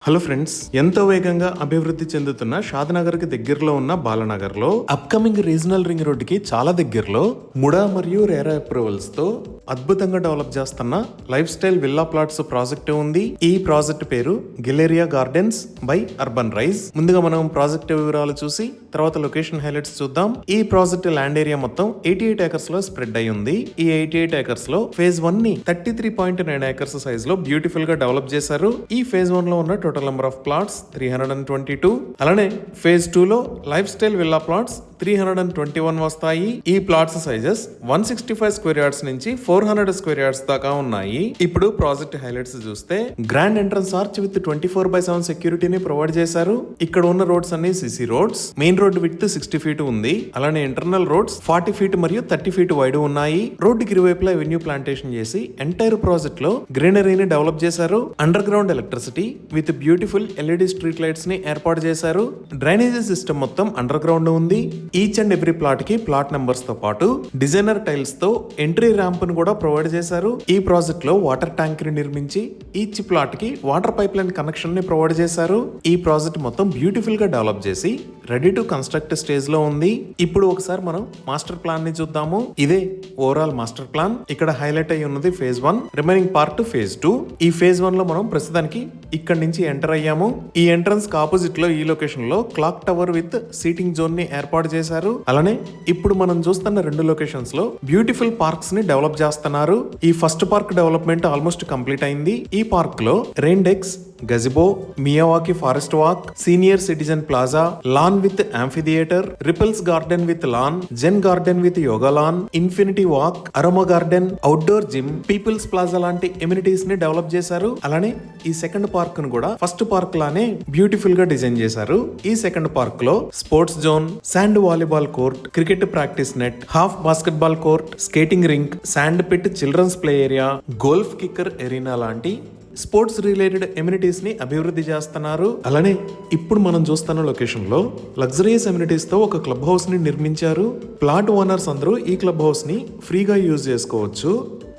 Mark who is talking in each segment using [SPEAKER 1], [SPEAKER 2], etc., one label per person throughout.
[SPEAKER 1] Hello friends, ఎంతో వేగంగా అభివృద్ధి చెందుతున్న షాద్నగర్ కి దగ్గరలో ఉన్న బాలనగర్ లో అప్కమింగ్ రీజనల్ రింగ్ రోడ్ కి చాలా దగ్గరలో ముడా మరియు రేరా అప్రూవల్స్ తో అద్భుతంగా డెవలప్ చేస్తున్న life style villa plots project ఉంది. ఈ ప్రాజెక్ట్ పేరు గిలేరియా గార్డెన్స్ బై అర్బన్ రైజ్. ముందుగా మనం ప్రాజెక్ట్ వివరాలు చూసి తర్వాత లొకేషన్ హైలైట్స్ చూద్దాం. ఈ ప్రాజెక్ట్ ల్యాండ్ ఏరియా మొత్తం 88 ఏకర్స్ లో స్ప్రెడ్ అయి ఉంది. ఈ 88 ఏకర్స్ లో ఫేజ్ 1 ని 33.9 ఏకర్స్ సైజ్ లో బ్యూటిఫుల్ గా డెవలప్ చేశారు. ఈ ఫేజ్ 1 లో ఉన్న టోటల్ నెంబర్ ఆఫ్ ప్లాట్స్ 322. అలానే ఫేజ్ 2 లో లైఫ్ స్టైల్ విల్లా ప్లాట్స్ 321 వస్తాయి. ఈ ప్లాట్స్ సైజెస్ 165 స్క్వేర్ యార్డ్స్ నుంచి 400 స్క్వేర్ యార్డ్స్ దాకా ఉన్నాయి. ఇప్పుడు ప్రాజెక్ట్ హైలైట్స్ చూస్తే గ్రాండ్ ఎంట్రన్స్ ఆర్చ్ విత్ 24/7 సెక్యూరిటీని ప్రొవైడ్ చేశారు. ఇక్కడ ఉన్న రోడ్స్ అన్ని CC roads. Main road width 60 feet ఉంది. అలానే ఇంటర్నల్ రోడ్స్ 40 ఫీట్ మరియు 30 ఫీట్ వైడ్ ఉన్నాయి. రోడ్డుకి ఇరువైపులా ఎవెన్యూ ప్లాంటేషన్ చేసి ఎంటైర్ ప్రాజెక్ట్ లో గ్రీనరీని డెవలప్ చేశారు. Under ground electricity with beautiful LED street lights ని ఏర్పాటు చేశారు. డ్రైనేజీ సిస్టమ్ మొత్తం అండర్ గ్రౌండ్ ఉంది. ఈచ్ అండ్ ఎవ్రీ ప్లాట్ కి ప్లాట్ నంబర్స్ తో పాటు డిజైనర్ టైల్స్ తో ఎంట్రీ ర్యాంప్ ను కూడా ప్రొవైడ్ చేశారు. ఈ ప్రాజెక్ట్ లో వాటర్ ట్యాంక్ ని నిర్మించి ఈచ్ ప్లాట్ కి వాటర్ పైప్ లైన్ కనెక్షన్ ని ప్రొవైడ్ చేశారు. ఈ ప్రాజెక్ట్ మొత్తం బ్యూటిఫుల్ గా డెవలప్ చేసి రెడీ టు కన్స్ట్రక్ట్ స్టేజ్ లో ఉంది. ఇప్పుడు ఒకసారి మనం మాస్టర్ ప్లాన్ ని చూద్దాము. ఇదే ఓవరాల్ మాస్టర్ ప్లాన్. ఇక్కడ హైలైట్ అయి ఉన్నది ఫేజ్ 1, రిమైనింగ్ పార్ట్ ఫేజ్ 2. ఈ ఫేజ్ 1 లో మనం ప్రస్తుతానికి ఇక్కడ నుంచి ఎంటర్ అయ్యాము. ఈ ఎంట్రన్స్ కి ఆపోజిట్ లో ఈ లొకేషన్ లో clock tower with seating zone ని ఏర్పాటు చేశారు. అలానే ఇప్పుడు మనం చూస్తున్న రెండు లొకేషన్స్ లో బ్యూటిఫుల్ పార్క్స్ ని డెవలప్ చేస్తున్నారు. ఈ first park development almost complete అయింది. ఈ పార్క్ లో rain decks, gazebo, Miyawaki forest walk, senior citizen plaza, lawn with amphitheatre, ripples garden with lawn, zen garden with yoga lawn, infinity walk, aroma garden, outdoor gym, people's plaza లాంటి amenities ని develop చేశారు. అలానే ఈ second park ను కూడా first park లానే beautiful గా design చేశారు. ఈ సెకండ్ పార్క్ లో sports zone, sand volleyball court, cricket practice net, half basketball court, skating rink, sand pit, children's play area, golf kicker arena లాంటి స్పోర్ట్స్ రిలేటెడ్ ఎమ్యూనిటీస్ ని అభివృద్ధి చేస్తున్నారు. అలానే ఇప్పుడు మనం చూస్తున్న లొకేషన్ లో లగ్జరియస్ ఎమ్యూనిటీస్ తో ఒక క్లబ్ హౌస్ ని నిర్మించారు. ప్లాట్ ఓనర్స్ అందరూ ఈ క్లబ్ హౌస్ ని ఫ్రీగా యూజ్ చేసుకోవచ్చు.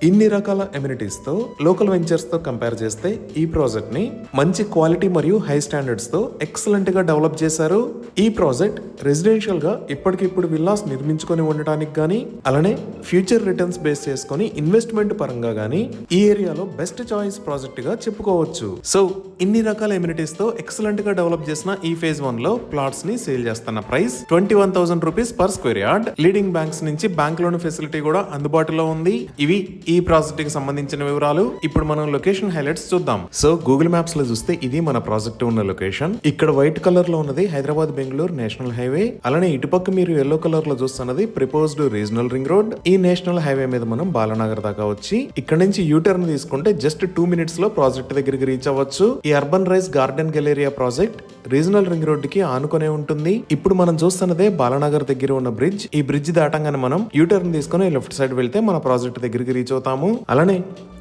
[SPEAKER 1] ఇన్ని రకాల ఎమ్యూనిటీస్ తో లోకల్ వెంచర్స్ తో కంపేర్ చేస్తే ఈ ప్రాజెక్ట్ ని మంచి క్వాలిటీ మరియు హై స్టాండర్డ్స్ తో ఎక్సలెంట్ గా డెవలప్ చేశారు. ఈ ప్రాజెక్ట్ రెసిడెన్షియల్ గా ఇప్పటికిప్పుడు విల్లాస్ నిర్మించుకొని ఉండటానికి గానీ, అలానే ఫ్యూచర్ రిటర్న్స్ బేస్ చేసుకుని ఇన్వెస్ట్మెంట్ పరంగా గానీ ఈ ఏరియాలో బెస్ట్ చాయిస్ ప్రాజెక్ట్ గా చెప్పుకోవచ్చు. సో ఇన్ని రకాల ఎమ్యూనిటీస్ తో ఎక్సలెంట్ గా డెవలప్ చేసిన ఈ ఫేజ్ 1 లో ప్లాట్స్ ని సేల్ చేస్తున్న price 21,000 rupees per square yard. Leading banks నుంచి బ్యాంక్ లోన్ ఫెసిలిటీ కూడా అందుబాటులో ఉంది. ఇవి ఈ ప్రాజెక్ట్ కి సంబంధించిన వివరాలు. ఇప్పుడు మనం లొకేషన్ హైలైట్స్ చూద్దాం. సో గూగుల్ మ్యాప్స్ లో చూస్తే ఇది మన ప్రాజెక్ట్ ఉన్న లొకేషన్. ఇక్కడ వైట్ కలర్ లో ఉన్నది హైదరాబాద్ బెంగళూరు నేషనల్ హైవే. అలానే ఇటుపక్క మీరు ఎల్లో కలర్ లో చూస్తున్నది ప్రపోజ్డ్ రీజనల్ రింగ్ రోడ్. ఈ నేషనల్ హైవే మీద మనం బాలనగర్ దాకా వచ్చి ఇక్కడ నుంచి యూటర్న్ తీసుకుంటే జస్ట్ 2 మినిట్స్ లో ప్రాజెక్ట్ దగ్గరికి రీచ్ అవ్వచ్చు. ఈ urban rise garden galleria project regional ring road కి ఆనుకునే ఉంటుంది. ఇప్పుడు మనం చూస్తున్నదే బాలనగర్ దగ్గర ఉన్న బ్రిడ్జ్. ఈ బ్రిడ్జ్ దాటంగానే మనం యూటర్న్ తీసుకుని లెఫ్ట్ సైడ్ వెళ్తే మన ప్రాజెక్ట్ దగ్గరికి రీచ్ అవుతాము. అలానే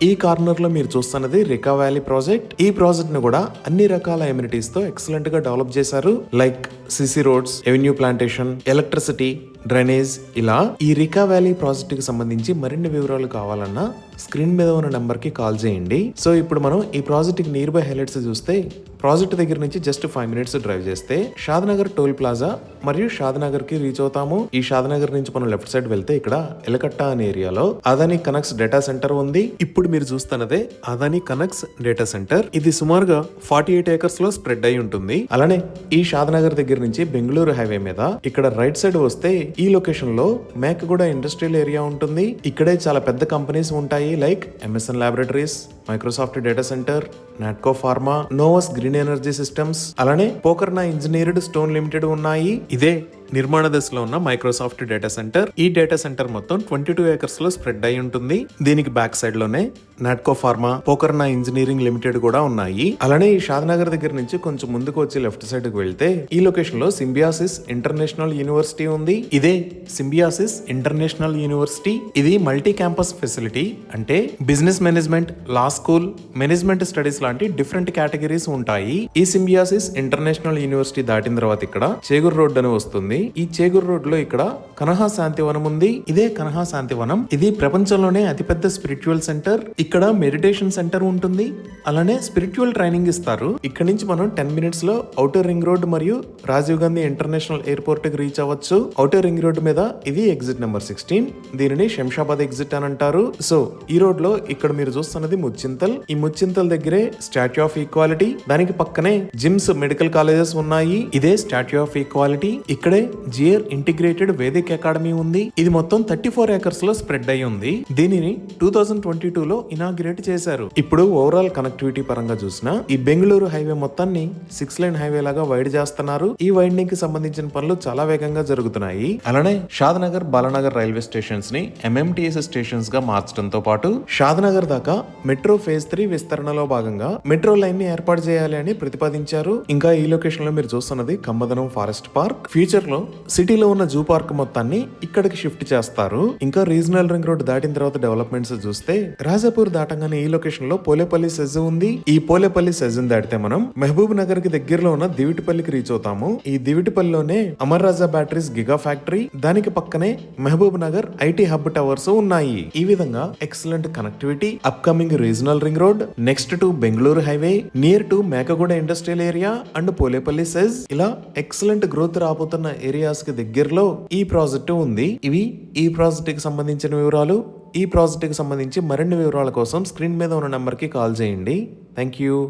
[SPEAKER 1] ఈ కార్నర్ లో మీరు చూస్తున్నది రికా వ్యాలీ ప్రాజెక్ట్. ఈ ప్రాజెక్ట్ ను కూడా అన్ని రకాల ఎమ్యూనిటీస్ తో ఎక్సలెంట్ గా డెవలప్ చేశారు. Like CC roads, avenue plantation, electricity, drainage. ఇలా ఈ రికా వ్యాలీ ప్రాజెక్ట్ కి సంబంధించి మరిన్ని వివరాలు కావాలన్నా స్క్రీన్ మీద ఉన్న నెంబర్ కి కాల్ చేయండి. సో ఇప్పుడు మనం ఈ ప్రాజెక్ట్ కి నియర్ బై హైలైట్స్ చూస్తే ప్రాజెక్ట్ దగ్గర నుంచి జస్ట్ 5 మినిట్స్ డ్రైవ్ చేస్తే షాద్నగర్ టోల్ ప్లాజా మరియు షాద్నగర్ కి రీచ్ అవుతాము. ఈ షాద్నగర్ నుంచి మనం లెఫ్ట్ సైడ్ వెళ్తే ఇక్కడ ఎలకట్ట అనే ఏరియాలో అదానీ కనెక్ట్స్ డేటా సెంటర్ ఉంది. ఇప్పుడు మీరు చూస్తున్నదే అదానీ కనెక్ట్స్ డేటా సెంటర్. ఇది సుమారుగా 48 ఏకర్స్ లో స్ప్రెడ్ అయి ఉంటుంది. అలానే ఈ షాద్నగర్ దగ్గర నుంచి బెంగళూరు హైవే మీద ఇక్కడ రైట్ సైడ్ వస్తే ఈ లొకేషన్ లో మేకగూడ ఇండస్ట్రియల్ ఏరియా ఉంటుంది. ఇక్కడే చాలా పెద్ద కంపెనీస్ ఉంటాయి. Like MSN laboratories, Microsoft data centre, Natco pharma, Novus green energy systems, అలానే పోకర్నా ఇంజనీర్డ్ స్టోన్ లిమిటెడ్ ఉన్నాయి. ఇదే నిర్మాణ దశలో ఉన్న మైక్రోసాఫ్ట్ డేటా సెంటర్. ఈ డేటా సెంటర్ మొత్తం 22 ఏకర్స్ లో స్ప్రెడ్ అయి ఉంటుంది. దీనికి బ్యాక్ సైడ్ లోనే Natco pharma, Pokarna engineering limited కూడా ఉన్నాయి. అలానే ఈ షాద్నగర్ దగ్గర నుంచి కొంచెం ముందుకు వచ్చి లెఫ్ట్ సైడ్ కు వెళ్తే ఈ లొకేషన్ లో సింబియాసిస్ ఇంటర్నేషనల్ యూనివర్సిటీ ఉంది. ఇదే సింబియాసిస్ ఇంటర్నేషనల్ యూనివర్సిటీ. ఇది మల్టీ క్యాంపస్ ఫెసిలిటీ. అంటే బిజినెస్ మేనేజ్మెంట్, లా స్కూల్, మేనేజ్మెంట్ స్టడీస్ లాంటి డిఫరెంట్ కేటగిరీస్ ఉంటాయి. ఈ సింబియాసిస్ ఇంటర్నేషనల్ యూనివర్సిటీ దాటిన తర్వాత ఇక్కడ చేగూర్ రోడ్ అని వస్తుంది. ఉంది. ఈ చేగూరు రోడ్ లో ఇక్కడ కనహా శాంతివనం ఉంది. ఇదే కనహా శాంతివనం. ఇది ప్రపంచంలోనే అతిపెద్ద స్పిరిచువల్ సెంటర్. ఇక్కడ మెడిటేషన్ సెంటర్ ఉంటుంది. అలానే స్పిరిచువల్ ట్రైనింగ్ ఇస్తారు. ఇక్కడ నుంచి మనం 10 మినిట్స్ లో ఔటర్ రింగ్ రోడ్ మరియు రాజీవ్ గాంధీ ఇంటర్నేషనల్ ఎయిర్పోర్ట్ కి రీచ్ అవ్వచ్చు. ఔటర్ రింగ్ రోడ్ మీద ఇది ఎగ్జిట్ నెంబర్ 16. దీనిని శంషాబాద్ ఎగ్జిట్ అని అంటారు. సో ఈ రోడ్ లో ఇక్కడ మీరు చూస్తున్నది ముచ్చింతల్. ఈ ముచ్చింతల్ దగ్గరే స్టాచ్యూ ఆఫ్ ఈక్వాలిటీ, దానికి పక్కనే జిమ్స్ మెడికల్ కాలేజెస్ ఉన్నాయి. ఇదే స్టాచ్యూ ఆఫ్ ఈక్వాలిటీ. ఇక్కడే జియర్ ఇంటిగ్రేటెడ్ వేదిక్ అకాడమీ ఉంది. ఇది మొత్తం 34 ఏకర్స్ లో స్ప్రెడ్ అయి ఉంది. దీనిని 2022 లో ఇనాగ్రేట్ చేశారు. ఇప్పుడు ఓవరాల్ కనెక్టివిటీ పరంగా చూసినా ఈ బెంగళూరు హైవే మొత్తాన్ని 6 లైన్ హైవే లాగా వైడ్ చేస్తున్నారు. ఈ వైండింగ్ కి సంబంధించిన పనులు చాలా వేగంగా జరుగుతున్నాయి. అలానే షాద్నగర్, బాలానగర్ రైల్వే స్టేషన్స్ ని MMTS స్టేషన్స్ గా మార్చడంతో పాటు షాద్నగర్ దాకా మెట్రో ఫేజ్ 3 విస్తరణలో భాగంగా మెట్రో లైన్ ని ఏర్పాటు చేయాలి అని ప్రతిపాదించారు. ఇంకా ఈ లొకేషన్ లో మీరు చూస్తున్నది కమ్మదనం ఫారెస్ట్ పార్క్. ఫ్యూచర్ లో సిటీలో ఉన్న జూ పార్క్ మొత్తాన్ని ఇక్కడికి షిఫ్ట్ చేస్తారు. ఇంకా రీజనల్ రింగ్ రోడ్ దాటిన తర్వాత డెవలప్మెంట్స్ చూస్తే రాజాపూర్ దాటంగానే ఈ లొకేషన్ లో పోలేపల్లి సెజ్ ఉంది. ఈ పోలేపల్లి సెజ్ దాటితే మనం మహబూబ్ నగర్ కి దగ్గరలో ఉన్న దివిటిపల్లికి రీచ్ అవుతాము. ఈ దివిటిపల్లిలోనే Amar Raja batteries giga factory, దానికి పక్కనే Mahbubnagar IT hub towers ఉన్నాయి. ఈ విధంగా excellent connectivity, upcoming regional ring road, next to Bengaluru highway, near to Mekaguda industrial area and Polepalli SEZ, ఇలా ఎక్సలెంట్ గ్రోత్ రాబోతున్న ఏరియాస్ కి దగ్గరలో ఈ ప్రాజెక్టు ఉంది. ఇవి ఈ ప్రాజెక్ట్ కి సంబంధించిన వివరాలు. ఈ ప్రాజెక్ట్ కి సంబంధించి మరిన్ని వివరాల కోసం స్క్రీన్ మీద ఉన్న నంబర్ కి కాల్ చేయండి. Thank you.